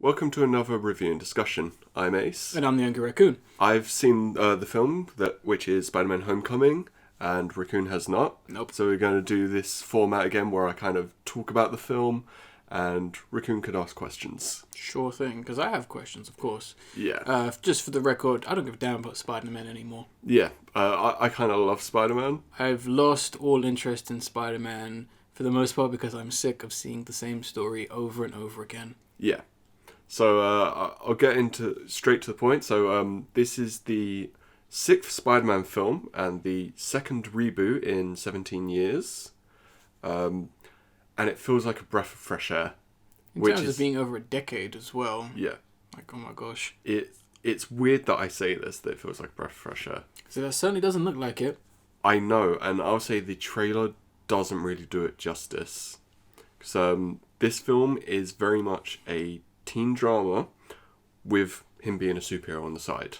Welcome to another review and discussion. I'm Ace. And I'm the Younger Raccoon. I've seen the film, which is Spider-Man Homecoming, and Raccoon has not. Nope. So we're going to do this format again where I kind of talk about the film, and Raccoon could ask questions. Sure thing, because I have questions, of course. Yeah. Just for the record, I don't give a damn about Spider-Man anymore. Yeah. I kind of love Spider-Man. I've lost all interest in Spider-Man for the most part because I'm sick of seeing the same story over and over again. Yeah. So I'll get straight to the point. So this is the 6th Spider-Man film and the 2nd reboot in 17 years. And it feels like a breath of fresh air. In terms of being over a decade as well. Yeah. Like, oh my gosh. It's weird that I say this, that it feels like a breath of fresh air. So that certainly doesn't look like it. I know, and I'll say the trailer doesn't really do it justice. Because this film is very much a teen drama with him being a superhero on the side,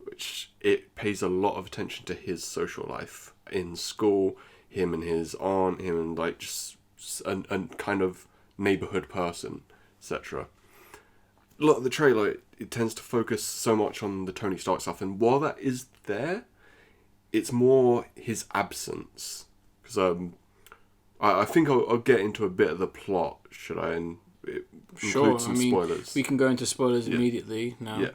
which it pays a lot of attention to his social life in school, him and his aunt, him and like just a kind of neighborhood person, etc. A lot of the trailer, it tends to focus so much on the Tony Stark stuff, and while that is there, it's more his absence. Because I think I'll get into a bit of the plot, should I? And Sure, some spoilers. We can go into spoilers immediately now.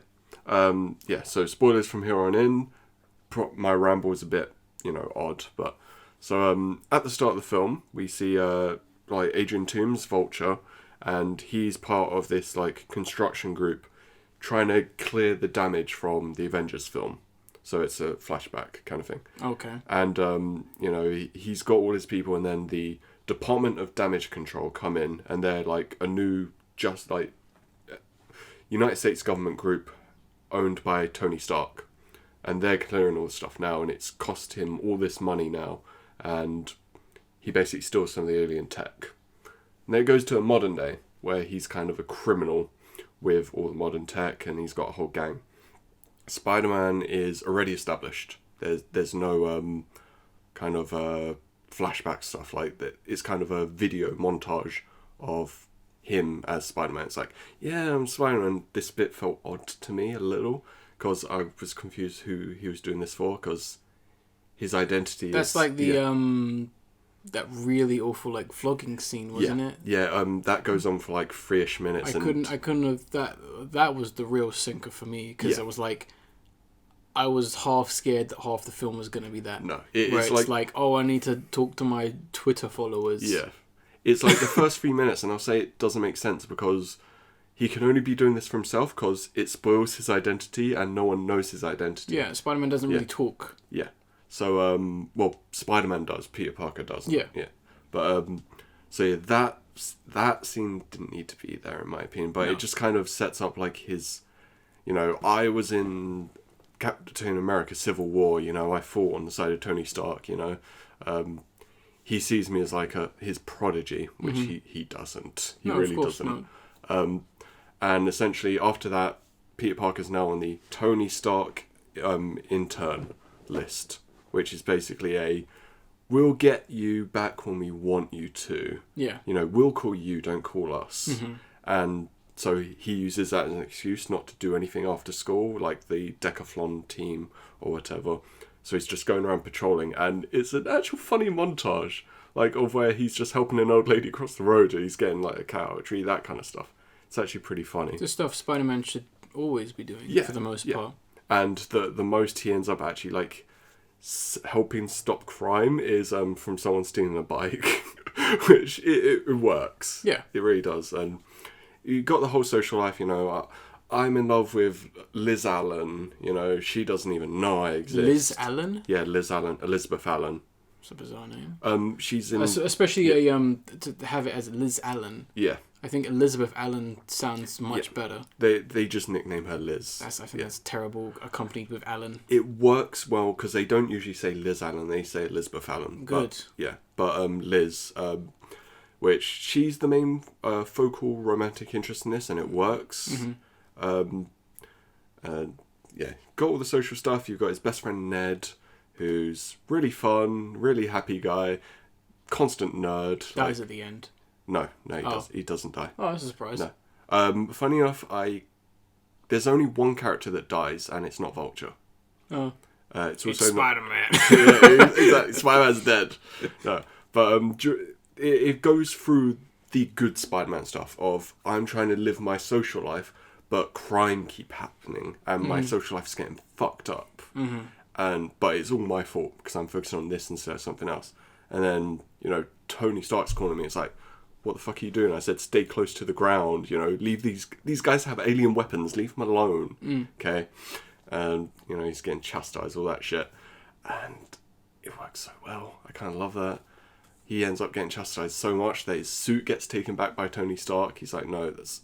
Yeah. So spoilers from here on in. My ramble is a bit, odd, but so at the start of the film, we see like Adrian Toomes, Vulture, and he's part of this like construction group trying to clear the damage from the Avengers film. So it's a flashback kind of thing. Okay. And he's got all his people, and then the Department of Damage Control come in, and they're like a new, just like United States government group owned by Tony Stark, and they're clearing all the stuff now, and it's cost him all this money now, and he basically steals some of the alien tech. And then it goes to a modern day where he's kind of a criminal with all the modern tech, and he's got a whole gang. Spider-Man is already established. There's no kind of flashback stuff like that. It's kind of a video montage of him as Spider-Man. It's like, yeah, I'm Spider-Man. This bit felt odd to me a little because I was confused who he was doing this for, because his identity That's like the that really awful like flogging scene, wasn't it? Yeah, that goes on for like 3-ish minutes. I couldn't have that was the real sinker for me, because it was like I was half scared that half the film was going to be that. No, it's like, oh, I need to talk to my Twitter followers. Yeah. It's like the first 3 minutes, and I'll say it doesn't make sense because he can only be doing this for himself because it spoils his identity and no one knows his identity. Yeah, Spider-Man doesn't really talk. Yeah. So, Spider-Man does. Peter Parker doesn't. Yeah. Yeah. But, that scene didn't need to be there in my opinion, but it just kind of sets up like his, I was in Captain America Civil War, I fought on the side of Tony Stark, he sees me as like his prodigy, which he doesn't. He really doesn't. No. And essentially after that, Peter Parker's now on the Tony Stark intern list, which is basically we'll get you back when we want you to. Yeah. We'll call you, don't call us. Mm-hmm. And so he uses that as an excuse not to do anything after school, like the Decathlon team or whatever. So he's just going around patrolling, and it's an actual funny montage, like of where he's just helping an old lady cross the road, and he's getting like a cat out of a tree, that kind of stuff. It's actually pretty funny. The stuff Spider-Man should always be doing, for the most part. And the most he ends up actually like helping stop crime is from someone stealing a bike, which it works. Yeah, it really does. And you got the whole social life, I'm in love with Liz Allen, she doesn't even know I exist. Liz Allen? Yeah, Liz Allen, Elizabeth Allen. It's a bizarre name. She's in... Especially to have it as Liz Allen. Yeah. I think Elizabeth Allen sounds much better. They just nickname her Liz. I think that's terrible, accompanied with Allen. It works well, because they don't usually say Liz Allen, they say Elizabeth Allen. Good. But Liz... which she's the main focal romantic interest in this, and it works. Mm-hmm. Got all the social stuff. You've got his best friend Ned, who's really fun, really happy guy, constant nerd. Dies at the end. No, he doesn't die. Oh, that's a surprise. No. Funny enough, there's only one character that dies, and it's not Vulture. Oh. It's also Spider-Man. Yeah, exactly. Spider-Man's dead. No, but it goes through the good Spider-Man stuff of I'm trying to live my social life, but crime keep happening, and my social life's getting fucked up. But it's all my fault because I'm focusing on this instead of something else. And then Tony Stark's calling me. It's like, what the fuck are you doing? I said, stay close to the ground. Leave these guys have alien weapons. Leave them alone. Okay. And he's getting chastised, all that shit, and it works so well. I kind of love that. He ends up getting chastised so much that his suit gets taken back by Tony Stark. He's like, no, that's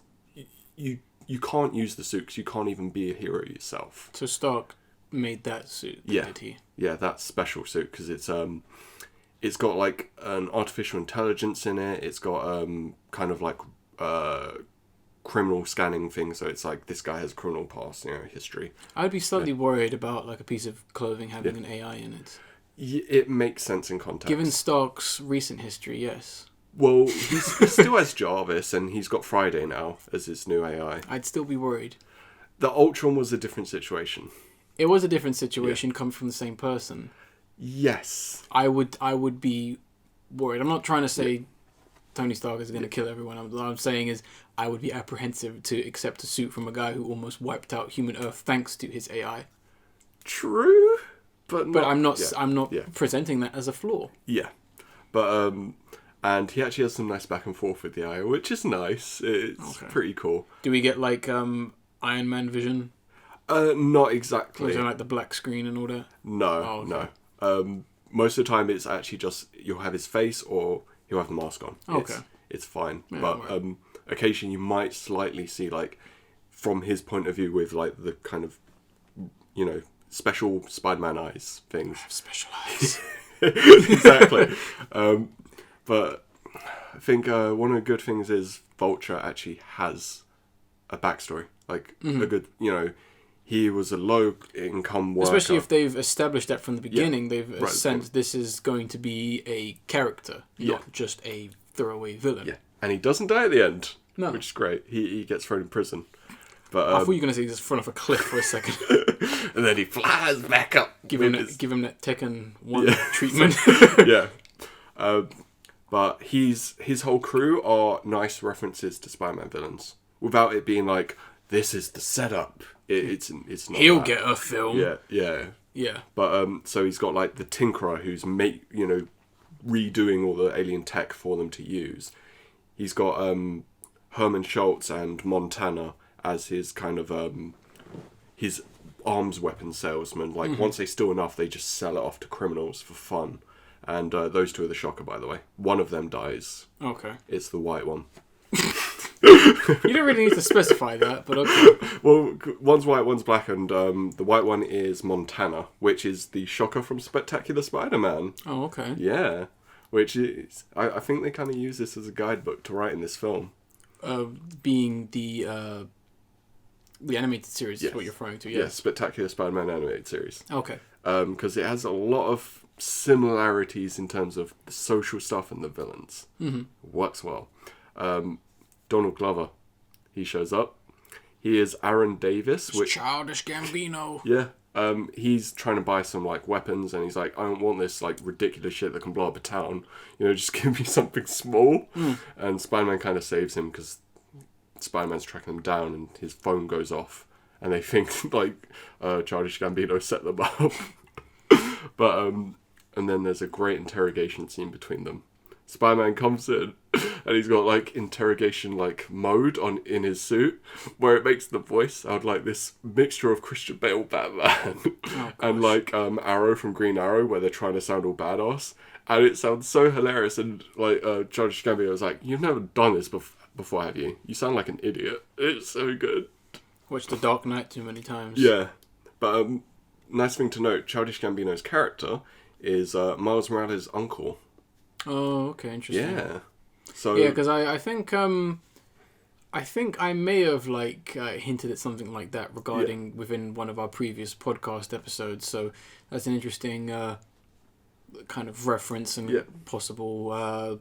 you can't use the suit because you can't even be a hero yourself. So Stark made that suit, did he? Yeah, that special suit, because it's got like an artificial intelligence in it. It's got kind of like criminal scanning thing, so it's like this guy has criminal past, history. I'd be slightly worried about like a piece of clothing having an AI in it. It makes sense in context. Given Stark's recent history, yes. Well, he still has Jarvis, and he's got Friday now as his new AI. I'd still be worried. The Ultron was a different situation. It was a different situation coming from the same person. Yes. I would be worried. I'm not trying to say Tony Stark is going to kill everyone. What I'm saying is I would be apprehensive to accept a suit from a guy who almost wiped out human Earth thanks to his AI. True, but I'm not presenting that as a flaw. Yeah, but and he actually has some nice back and forth with the AI, which is nice. It's pretty cool. Do we get like Iron Man vision? Not exactly. Or like the black screen and all that? No, no. Most of the time it's actually just you'll have his face or he'll have the mask on. Okay. It's fine. Yeah, but occasionally you might slightly see like from his point of view with like the kind of special Spider-Man eyes things. I have special eyes. Exactly. But I think one of the good things is Vulture actually has a backstory. Like a good, he was a low-income worker. Especially if they've established that from the beginning. They've sensed this is going to be a character, not just a throwaway villain. Yeah, and he doesn't die at the end, no. Which is great. He gets thrown in prison. But I thought you were going to say he just fell off a cliff for a second. And then he flies back up. Give him that Tekken 1 treatment. Yeah. But his whole crew are nice references to Spider-Man villains. Without it being like, this is the setup. It's not. He'll get a film. Yeah. But so he's got like the Tinkerer who's redoing all the alien tech for them to use. He's got Herman Schultz and Montana as his kind of his arms weapon salesman. Like once they steal enough, they just sell it off to criminals for fun. And those two are the Shocker, by the way. One of them dies. Okay. It's the white one. You don't really need to specify that, but okay. Well, one's white, one's black, and the white one is Montana, which is the Shocker from Spectacular Spider-Man. Oh, okay. Yeah. Which is... I think they kind of use this as a guidebook to write in this film. Being the animated series is what you're referring to, yes. Yeah, Spectacular Spider-Man animated series. Okay. Because it has a lot of similarities in terms of the social stuff and the villains. Mm-hmm. Works well. Donald Glover, he shows up. He is Aaron Davis. Childish Gambino. Yeah. He's trying to buy some like weapons, and he's like, I don't want this like ridiculous shit that can blow up a town. Just give me something small. And Spider-Man kind of saves him because Spider-Man's tracking him down, and his phone goes off, and they think like Childish Gambino set them up. But and then there's a great interrogation scene between them. Spider-Man comes in and he's got like interrogation like mode on in his suit where it makes the voice sound like this mixture of Christian Bale Batman and like Arrow from Green Arrow where they're trying to sound all badass, and it sounds so hilarious. And like Judge Gambino was like, "You've never done this before, have you? You sound like an idiot." It's so good. Watched The Dark Knight too many times. Yeah, but nice thing to note: Childish Gambino's character is Miles Morales' uncle. Oh, okay, interesting. Yeah. So yeah, because I think I may have like hinted at something like that regarding within one of our previous podcast episodes. So that's an interesting kind of reference and possible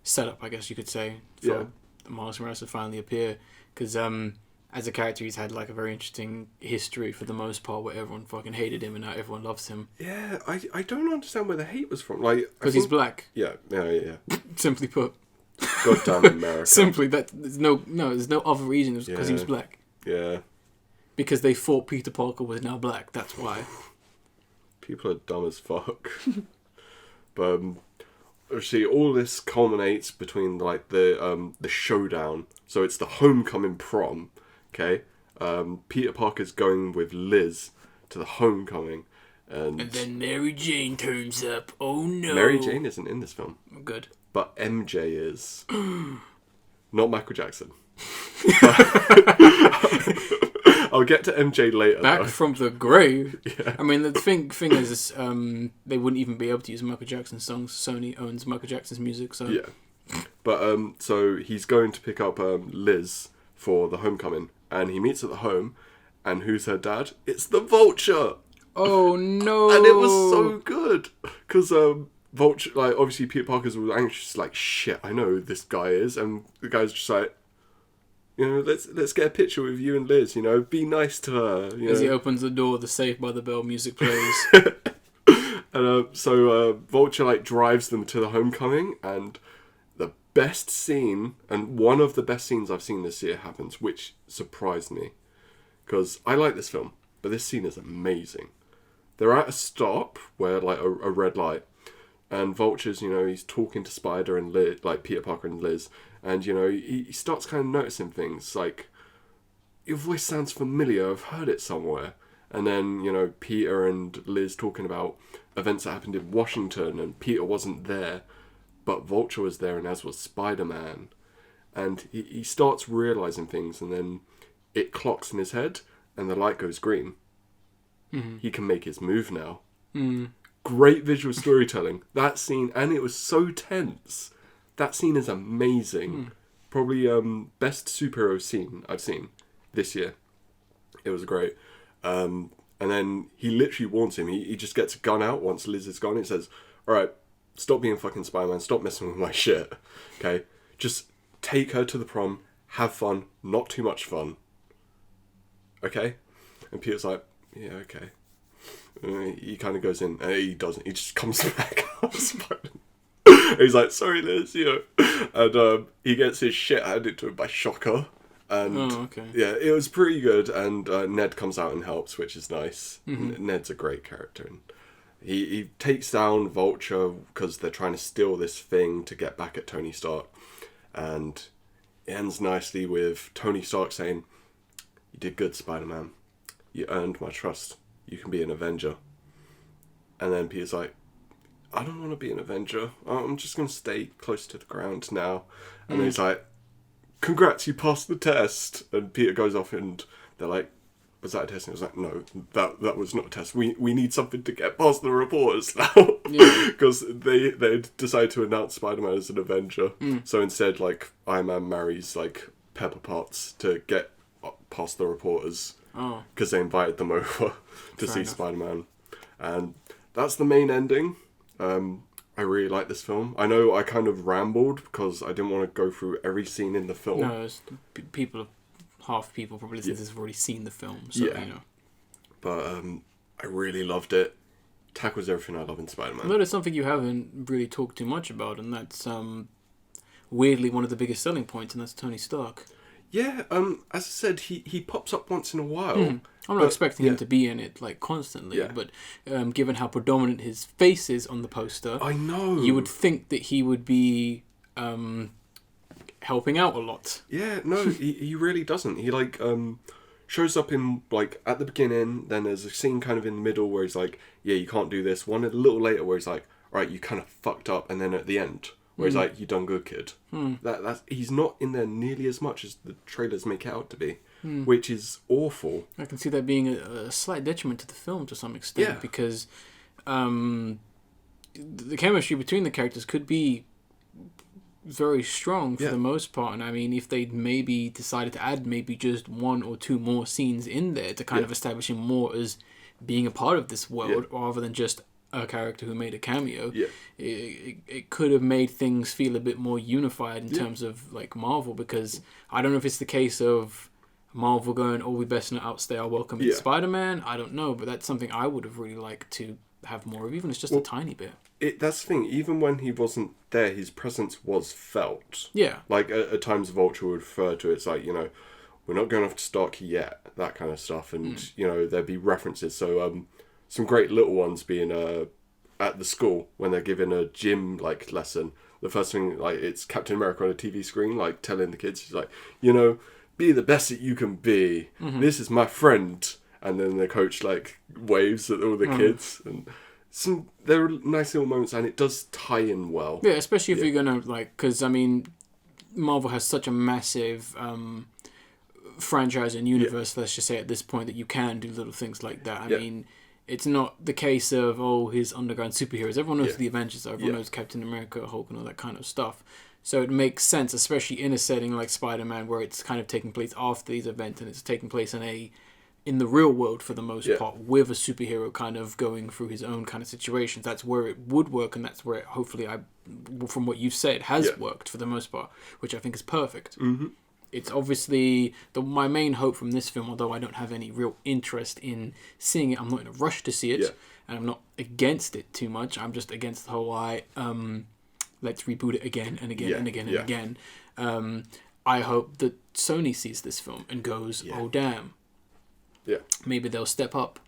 setup, I guess you could say, for Miles Morales would finally appear, because as a character he's had like a very interesting history for the most part, where everyone fucking hated him and now everyone loves him. Yeah, I don't understand where the hate was from. Like, because he's black. Yeah. Simply put. Goddamn America. Simply that. There's no other reason. It was because he was black. Yeah. Because they thought Peter Parker was now black. That's why. People are dumb as fuck. But see, all this culminates between like the showdown. So it's the homecoming prom. Okay. Peter Parker's going with Liz to the homecoming, and then Mary Jane turns up. Oh no. Mary Jane isn't in this film. Good. But MJ is. Not Michael Jackson. I'll get to MJ later. Back though. from the grave. Yeah. I mean, the thing is, they wouldn't even be able to use Michael Jackson's songs. Sony owns Michael Jackson's music, so yeah. But so he's going to pick up Liz for the homecoming, and he meets at the home, and who's her dad? It's the Vulture. Oh no! And it was so good because Vulture, like obviously Peter Parker's was anxious, like shit. I know who this guy is, and the guy's just like, you know, let's get a picture with you and Liz. You know, be nice to her. You As know? he opens the door, the Saved by the Bell music plays. And so Vulture like drives them to the homecoming, and the best scene, and one of the best scenes I've seen this year happens, which surprised me because I like this film, but this scene is amazing. They're at a stop where like a red light, and Vulture's, you know, he's talking to Spider and Liz, like Peter Parker and Liz. And, you know, he starts kind of noticing things like, your voice sounds familiar, I've heard it somewhere. And then, you know, Peter and Liz talking about events that happened in Washington, and Peter wasn't there, but Vulture was there, and as was Spider-Man. And he starts realising things, and then it clocks in his head, and the light goes green. Mm-hmm. He can make his move now. Mm. Great visual storytelling. That scene, and it was so tense. That scene is amazing. Probably best superhero scene I've seen this year. It was great. And then he literally warns him. He just gets a gun out once Liz is gone. It says, alright, stop being fucking Spider-Man. Stop messing with my shit. Okay? Just take her to the prom. Have fun. Not too much fun. Okay? And Peter's like, yeah, okay. He kind of goes in. He doesn't. He just comes back out. He's like, sorry Liz, you know. And he gets his shit handed to him by Shocker. And yeah, it was pretty good. And Ned comes out and helps, which is nice. Mm-hmm. Ned's a great character. And he takes down Vulture because they're trying to steal this thing to get back at Tony Stark. And it ends nicely with Tony Stark saying, you did good, Spider-Man. You earned my trust. You can be an Avenger. And then Peter's like, I don't want to be an Avenger. I'm just going to stay close to the ground now. And then he's like, congrats, you passed the test. And Peter goes off and they're like, was that a test? And he was like, no, that was not a test. We need something to get past the reporters now. Because they decided to announce Spider-Man as an Avenger. So instead, like, Iron Man marries, like, Pepper Potts to get past the reporters. Because they invited them over to see Spider-Man. And that's the main ending. I really like this film. I know I kind of rambled because I didn't want to go through every scene in the film. No, half people probably listening to this have already seen the film, so you know. But I really loved it. Tackles everything I love in Spider-Man. But there's something you haven't really talked too much about, and that's weirdly one of the biggest selling points, and that's Tony Stark. Yeah, as I said, he pops up once in a while. I'm not expecting him to be in it like constantly, but given how predominant his face is on the poster, I know you would think that he would be helping out a lot. Yeah, no, he really doesn't. He like shows up in like at the beginning, then there's a scene kind of in the middle where he's like, yeah, you can't do this. One a little later where he's like, right, you kind of fucked up, and then at the end where he's like, you done good, kid. That's he's not in there nearly as much as the trailers make it out to be, which is awful. I can see that being a slight detriment to the film to some extent, because the chemistry between the characters could be very strong for the most part. And I mean, if they maybe decided to add maybe just one or two more scenes in there to kind of establish him more as being a part of this world rather than just a character who made a cameo. Yeah. It could have made things feel a bit more unified in terms of like Marvel, because I don't know if it's the case of Marvel going, oh, we best not outstay our welcome in Spider-Man. I don't know, but that's something I would have really liked to have more of, even if it's just a tiny bit. That's the thing, even when he wasn't there, his presence was felt. Yeah. Like, at times Vulture would refer to it, it's like, we're not going off to Stark yet, that kind of stuff. And, there'd be references. So, some great little ones being at the school, when they're given a gym, like, lesson. The first thing, like, it's Captain America on a TV screen, like, telling the kids, he's like, be the best that you can be. Mm-hmm. This is my friend. And then the coach, like, waves at all the kids. And there are nice little moments, and it does tie in well. Yeah, especially if you're going to, like, because, I mean, Marvel has such a massive franchise and universe, let's just say at this point, that you can do little things like that. I mean, it's not the case of, his underground superheroes. Everyone knows who the Avengers are. Everyone knows Captain America, Hulk, and all that kind of stuff. So it makes sense, especially in a setting like Spider-Man, where it's kind of taking place after these events, and it's taking place in the real world for the most part, with a superhero kind of going through his own kind of situations. That's where it would work, and that's where it, hopefully, from what you've said, has worked for the most part, which I think is perfect. Mm-hmm. It's obviously my main hope from this film, although I don't have any real interest in seeing it. I'm not in a rush to see it, and I'm not against it too much. I'm just against the whole let's reboot it again and again and again and again. I hope that Sony sees this film and goes, oh, damn. Yeah. Maybe they'll step up.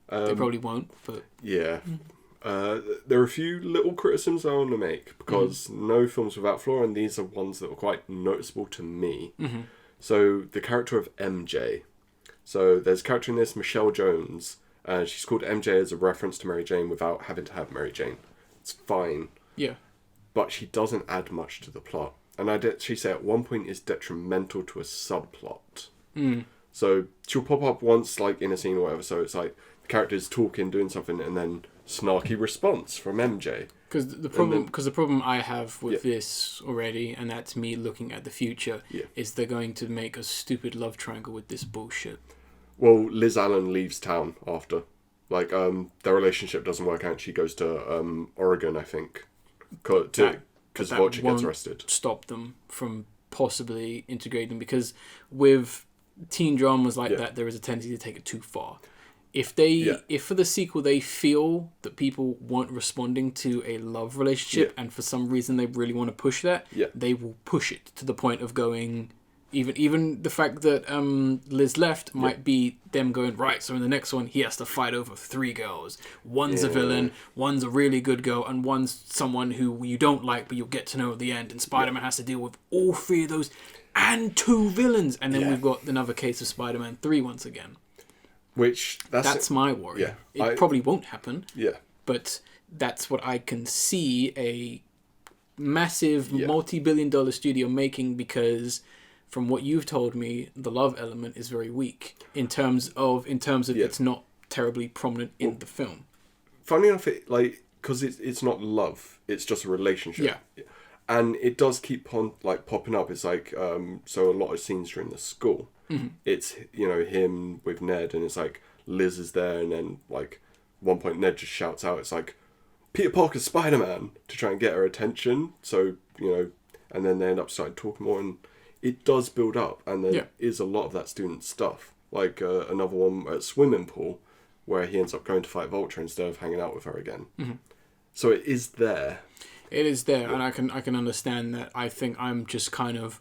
They probably won't, but... Yeah. There are a few little criticisms I want to make, because no film's without flaw, and these are ones that were quite noticeable to me. Mm-hmm. So, the character of MJ. So, there's a character in this, Michelle Jones. She's called MJ as a reference to Mary Jane without having to have Mary Jane. It's fine. Yeah. But she doesn't add much to the plot. And she said at one point is detrimental to a subplot. Mm. So she'll pop up once, like, in a scene or whatever, so it's like the character's talking, doing something, and then snarky response from MJ. Because the problem I have with this already, and that's me looking at the future, is they're going to make a stupid love triangle with this bullshit. Well, Liz Allen leaves town after. Like, their relationship doesn't work out. She goes to Oregon, I think, because Vulture gets arrested. Stop them from possibly integrating them, because with teen dramas like that, there is a tendency to take it too far. If for the sequel they feel that people weren't responding to a love relationship, and for some reason they really want to push that, they will push it to the point of going. Even the fact that Liz left might be them going, right, so in the next one he has to fight over 3 girls. One's a villain, one's a really good girl, and one's someone who you don't like but you'll get to know at the end. And Spider-Man has to deal with all 3 of those and 2 villains. And then we've got another case of Spider-Man 3 once again. That's my worry. Yeah, it probably won't happen. Yeah. But that's what I can see a massive multi-billion-dollar studio making, because... from what you've told me, the love element is very weak in terms of it's not terribly prominent in the film. Funny enough, because it's not love, it's just a relationship. Yeah. And it does keep on popping up. It's like so a lot of scenes during the school. Mm-hmm. It's him with Ned, and it's like Liz is there, and then like one point Ned just shouts out, it's like Peter Parker's Spider-Man, to try and get her attention. So and then they end up starting talking more, and it does build up, and there is a lot of that student stuff. Like another one at swimming pool, where he ends up going to fight Vulture instead of hanging out with her again. Mm-hmm. So it is there. It is there, and I can understand that. I think I'm just kind of...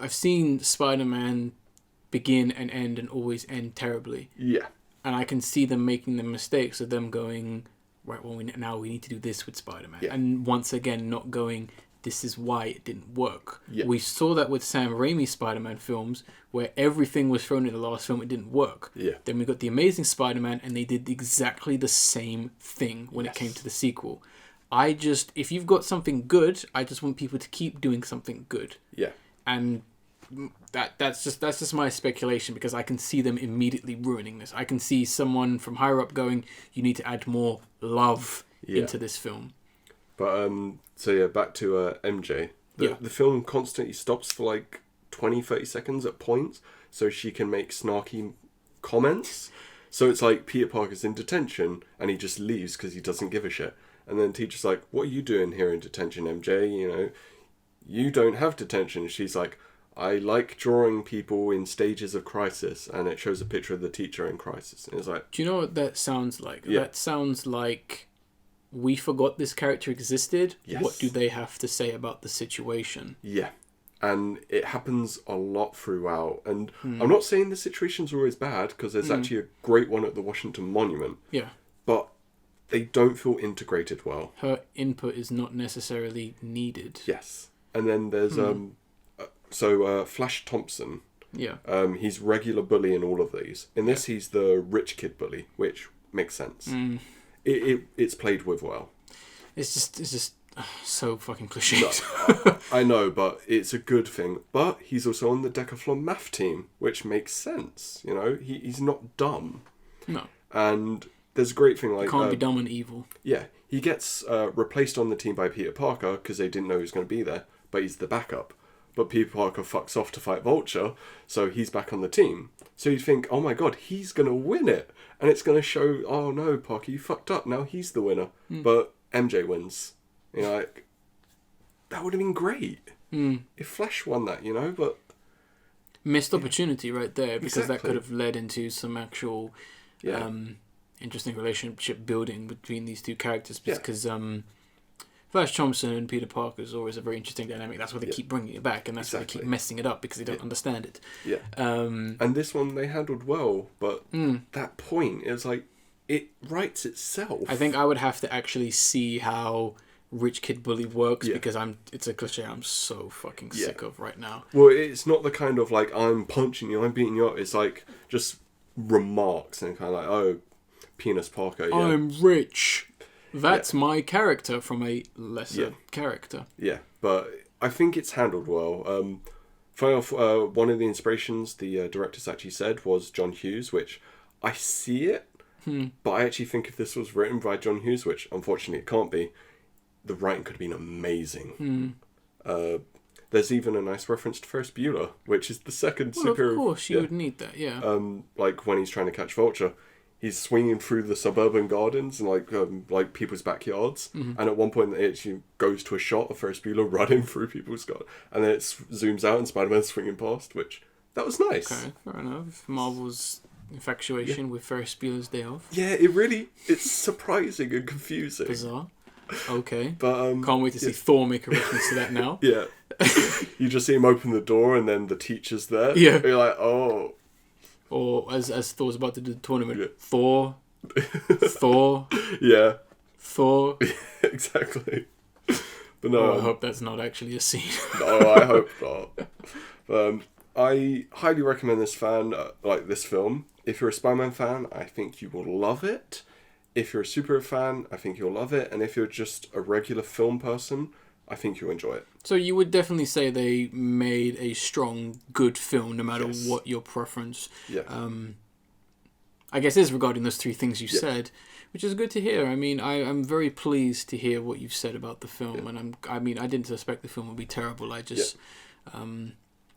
I've seen Spider-Man begin and end and always end terribly. Yeah. And I can see them making the mistakes of them going, right, well, now we need to do this with Spider-Man. Yeah. And once again, not going... this is why it didn't work. Yeah. We saw that with Sam Raimi's Spider-Man films, where everything was thrown in the last film, it didn't work. Yeah. Then we got The Amazing Spider-Man, and they did exactly the same thing when it came to the sequel. If you've got something good, I just want people to keep doing something good. Yeah. And that's just my speculation, because I can see them immediately ruining this. I can see someone from higher up going, you need to add more love into this film. But, back to MJ. The film constantly stops for like 20, 30 seconds at points, so she can make snarky comments. So it's like Peter Parker's in detention and he just leaves because he doesn't give a shit. And then the teacher's like, what are you doing here in detention, MJ? You know, you don't have detention. She's like, I like drawing people in stages of crisis. And it shows a picture of the teacher in crisis. And it's like... Do you know what that sounds like? Yeah. That sounds like we forgot this character existed. Yes. What do they have to say about the situation? Yeah. And it happens a lot throughout. And I'm not saying the situation's always bad, because there's actually a great one at the Washington Monument. Yeah. But they don't feel integrated well. Her input is not necessarily needed. Yes. And then there's Flash Thompson. Yeah. He's regular bully in all of these. In this, he's the rich kid bully, which makes sense. It's played with well. It's just so fucking cliched. No, I know, but it's a good thing. But he's also on the Decathlon math team, which makes sense. You know, he's not dumb. No. And there's a great thing like... Can't be dumb and evil. Yeah. He gets replaced on the team by Peter Parker because they didn't know he was going to be there, but he's the backup. But Peter Parker fucks off to fight Vulture, so he's back on the team. So you think, oh my god, he's going to win it. And it's going to show, oh no, Parker, you fucked up. Now he's the winner. But MJ wins. You know, like, that would have been great if Flash won that, you know, but... Missed opportunity right there, because that Exactly. could have led into some actual interesting relationship building between these two characters, because Flash Thompson and Peter Parker is always a very interesting dynamic. That's why they keep bringing it back, and that's why they keep messing it up, because they don't understand it. Yeah. And this one they handled well, but that point, it was like, it writes itself. I think I would have to actually see how rich kid bully works, because it's a cliche I'm so fucking sick of right now. Well, it's not the kind of like, I'm punching you, I'm beating you up. It's like just remarks and kind of like, oh, Penis Parker, yeah. I'm rich. That's my character from a lesser character. Yeah, but I think it's handled well. Funny enough, one of the inspirations the directors actually said was John Hughes, which I see it, but I actually think if this was written by John Hughes, which unfortunately it can't be, the writing could have been amazing. There's even a nice reference to Ferris Bueller, which is the second super... Of course, you would need that, yeah. Like when he's trying to catch Vulture, he's swinging through the suburban gardens and like people's backyards, and at one point it actually goes to a shot of Ferris Bueller running through people's garden, and then it zooms out and Spider-Man's swinging past, which that was nice. Okay, fair enough. Marvel's infatuation with Ferris Bueller's Day Off. Yeah, it's surprising and confusing. Bizarre. Okay. But can't wait to see Thor make a reference to that now. Yeah. You just see him open the door and then the teacher's there. Yeah. You're like, oh. Or as Thor's about to do the tournament, Thor. Thor. Yeah. Thor. Exactly. But no. I hope that's not actually a scene. No, I hope not. I highly recommend this this film. If you're a Spider-Man fan, I think you will love it. If you're a superhero fan, I think you'll love it. And if you're just a regular film person, I think you'll enjoy it. So you would definitely say they made a strong, good film, no matter what your preference. Yeah. I guess is regarding those three things you said, which is good to hear. I mean, I'm very pleased to hear what you've said about the film, and I didn't suspect the film would be terrible. I just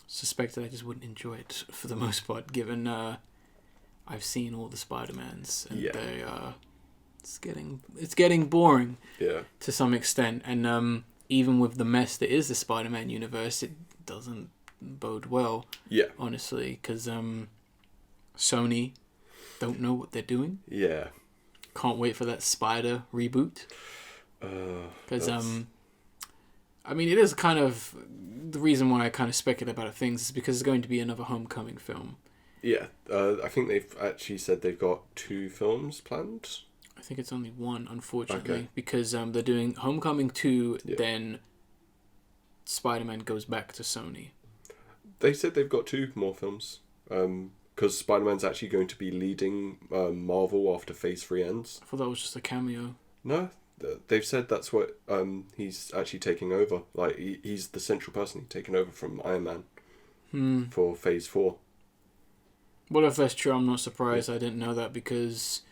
suspected I just wouldn't enjoy it for the most part, given I've seen all the Spider-Mans, and they it's getting boring to some extent, and even with the mess that is the Spider-Man universe, it doesn't bode well. Yeah, honestly, because Sony don't know what they're doing. Yeah, can't wait for that Spider reboot. Because I mean, it is kind of the reason why I kind of speculate about things is because it's going to be another Homecoming film. Yeah, I think they've actually said they've got 2 films planned. I think it's only one, unfortunately, because they're doing Homecoming 2, then Spider-Man goes back to Sony. They said they've got 2 more films, because Spider-Man's actually going to be leading Marvel after Phase 3 ends. I thought that was just a cameo. No, they've said that's what he's actually taking over. Like, he's the central person taking over from Iron Man for Phase 4. Well, if that's true, I'm not surprised. I didn't know that because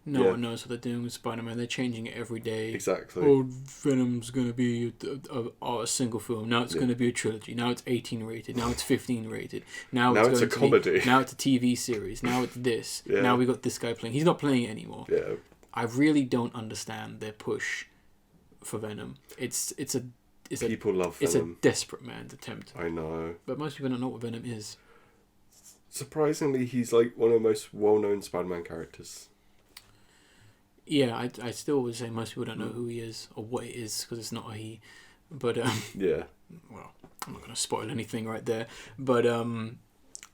No one knows what they're doing with Spider-Man. They're changing it every day. Exactly. Oh, Venom's going to be a single film. Now it's going to be a trilogy. Now it's 18 rated. Now it's 15 rated. Now it's a comedy. Now it's a TV series. Now it's this. Yeah. Now we got this guy playing. He's not playing it anymore. Yeah. I really don't understand their push for Venom. People love Venom. It's a desperate man's attempt. I know. But most people don't know what Venom is. Surprisingly, he's like one of the most well-known Spider-Man characters. Yeah, I still would say most people don't know who he is or what it is because it's not a he. But yeah. Well, I'm not going to spoil anything right there. But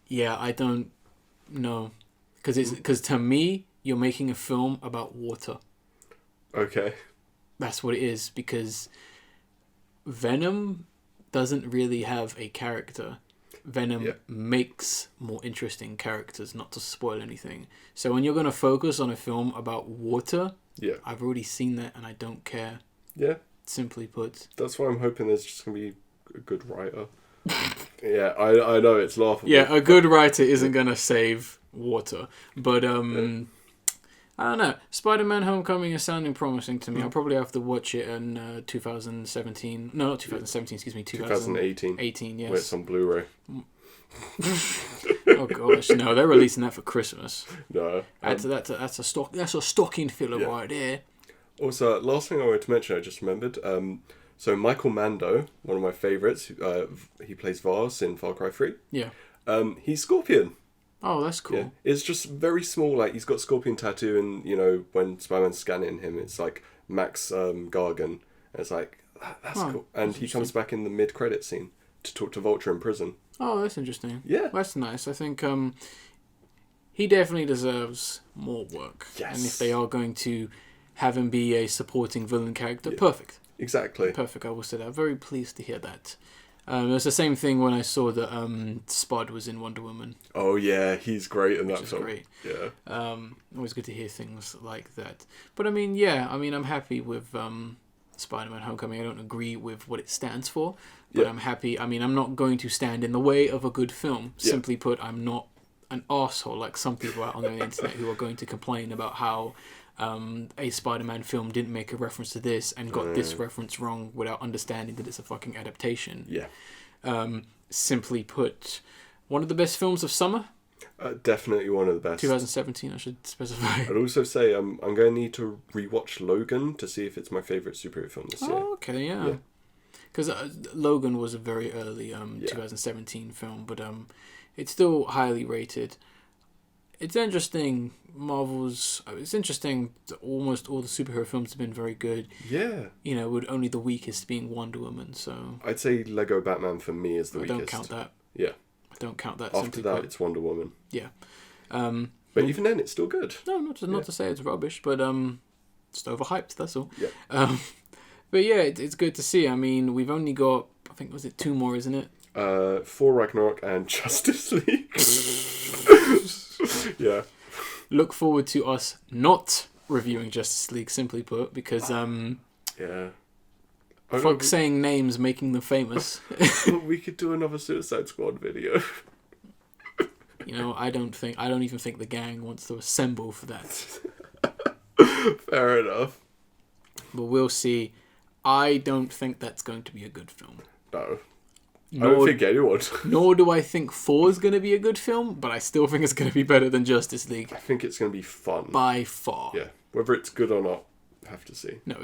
yeah, I don't know because to me, you're making a film about water. Okay. That's what it is because Venom doesn't really have a character. Venom makes more interesting characters, not to spoil anything. So when you're going to focus on a film about water, I've already seen that and I don't care. Yeah. Simply put. That's why I'm hoping there's just going to be a good writer. Yeah, I know it's laughable. Yeah, a good writer isn't going to save water. But I don't know. Spider-Man Homecoming is sounding promising to me. I'll probably have to watch it in 2017. No, not 2017, excuse me. 2018. 18, yes. Where it's on Blu-ray. Oh gosh, no, they're releasing that for Christmas. No. That's a stocking filler right there. Also, last thing I wanted to mention, I just remembered. So Michael Mando, one of my favourites, he plays Vars in Far Cry 3. Yeah. He's Scorpion. Oh, that's cool. Yeah. It's just very small, like he's got Scorpion tattoo and, you know, when Spider-Man's scanning him, it's like Max Gargan. And it's like, that's cool. And he comes back in the mid-credit scene to talk to Vulture in prison. Oh, that's interesting. Yeah. That's nice. I think he definitely deserves more work. Yes. And if they are going to have him be a supporting villain character, perfect. Exactly. Perfect, I will say that. I'm very pleased to hear that. It was the same thing when I saw that Spud was in Wonder Woman. Oh yeah, he's great in that film. Great. Yeah. Always good to hear things like that. But I mean, yeah, I'm happy with Spider-Man Homecoming. I don't agree with what it stands for, but I'm happy. I mean, I'm not going to stand in the way of a good film. Simply put, I'm not an arsehole like some people out on the internet who are going to complain about how a Spider-Man film didn't make a reference to this and got this reference wrong without understanding that it's a fucking adaptation. Yeah. Simply put, one of the best films of summer. Definitely one of the best. 2017, I should specify. I'd also say I'm going to need to rewatch Logan to see if it's my favourite superhero film this year. Oh, okay, yeah. Because Logan was a very early 2017 film, but it's still highly rated. It's interesting. It's interesting that almost all the superhero films have been very good. Yeah. You know, with only the weakest being Wonder Woman, so... I'd say Lego Batman for me is the weakest. I don't count that. Yeah. I don't count that. After that, it's Wonder Woman. Yeah. But even then, it's still good. No, not to say it's rubbish, but just overhyped, that's all. Yeah. But yeah, it's good to see. I mean, we've only got, I think, was it 2 more, isn't it? Thor Ragnarok and Justice League. Yeah. Look forward to us not reviewing Justice League, simply put, because yeah. Fuck saying names, making them famous. We could do another Suicide Squad video. You know, I don't even think the gang wants to assemble for that. Fair enough. But we'll see. I don't think that's going to be a good film. No. I don't think anyone. Nor do I think 4 is going to be a good film, but I still think it's going to be better than Justice League. I think it's going to be fun. By far. Yeah. Whether it's good or not, have to see. No,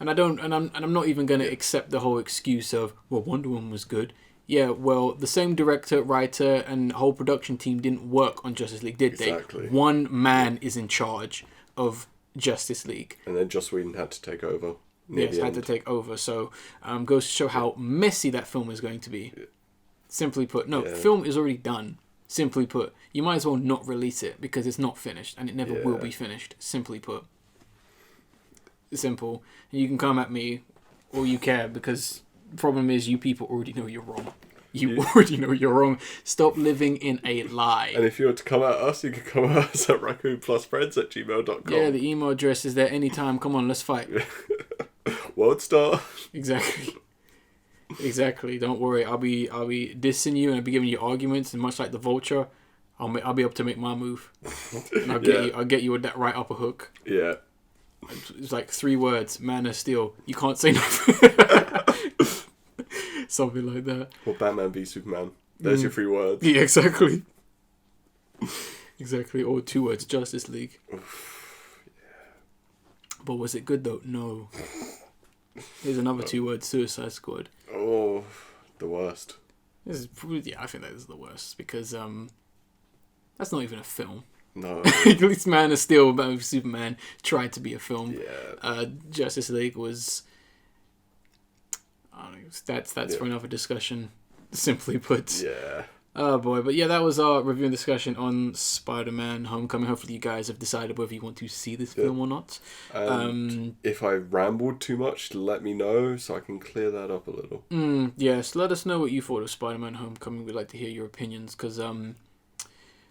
and I'm not even going to accept the whole excuse of, well, Wonder Woman was good. Yeah, well, the same director, writer, and whole production team didn't work on Justice League, did they? Exactly. One man is in charge of Justice League. And then Joss Whedon had to take over. Yes, had to take over. So, goes to show how messy that film is going to be. Yeah. Simply put, film is already done. Simply put, you might as well not release it because it's not finished and it never will be finished. Simply put. Simple. And you can come at me all you care because the problem is you people already know you're wrong. You already know you're wrong. Stop living in a lie. And if you want to come at us, you can come at us at raccoonplusfriends@gmail.com. Yeah, the email address is there anytime. Come on, let's fight. World Star. Exactly. Don't worry. I'll be dissing you and I'll be giving you arguments, and much like the Vulture, I'll be able to make my move, and I'll get you with that right upper hook. Yeah. It's like 3 words, Man of Steel. You can't say no. Something like that. Or Batman v Superman. There's your 3 words. Yeah, exactly. Exactly. Or 2 words, Justice League. But was it good though? No. Here's another 2 words, Suicide Squad. Oh, the worst. I think that is the worst because that's not even a film. No. At least Man of Steel, Batman v Superman tried to be a film. Yeah. Justice League was. I don't know. That's for another discussion. Simply put. Yeah. Oh boy, but yeah, that was our review and discussion on Spider-Man: Homecoming. Hopefully, you guys have decided whether you want to see this film or not. And if I rambled too much, let me know so I can clear that up a little. Yes, let us know what you thought of Spider-Man: Homecoming. We'd like to hear your opinions because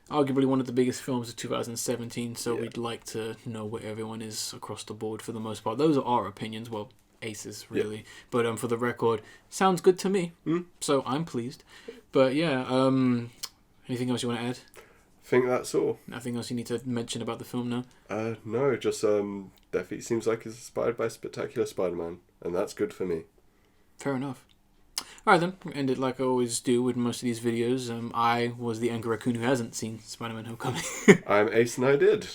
arguably one of the biggest films of 2017. So we'd like to know where everyone is across the board for the most part. Those are our opinions. Well, Ace's really, but for the record, sounds good to me. So I'm pleased. But yeah, anything else you want to add? I think that's all. Nothing else you need to mention about the film now? No, just definitely seems like it's inspired by Spectacular Spider-Man, and that's good for me. Fair enough. Alright then, we'll end it like I always do with most of these videos. I was the angry raccoon who hasn't seen Spider-Man: Homecoming. I'm Ace and I did.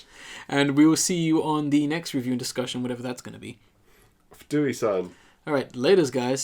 And we will see you on the next review and discussion, whatever that's going to be. Dewey-san. Alright, laters guys.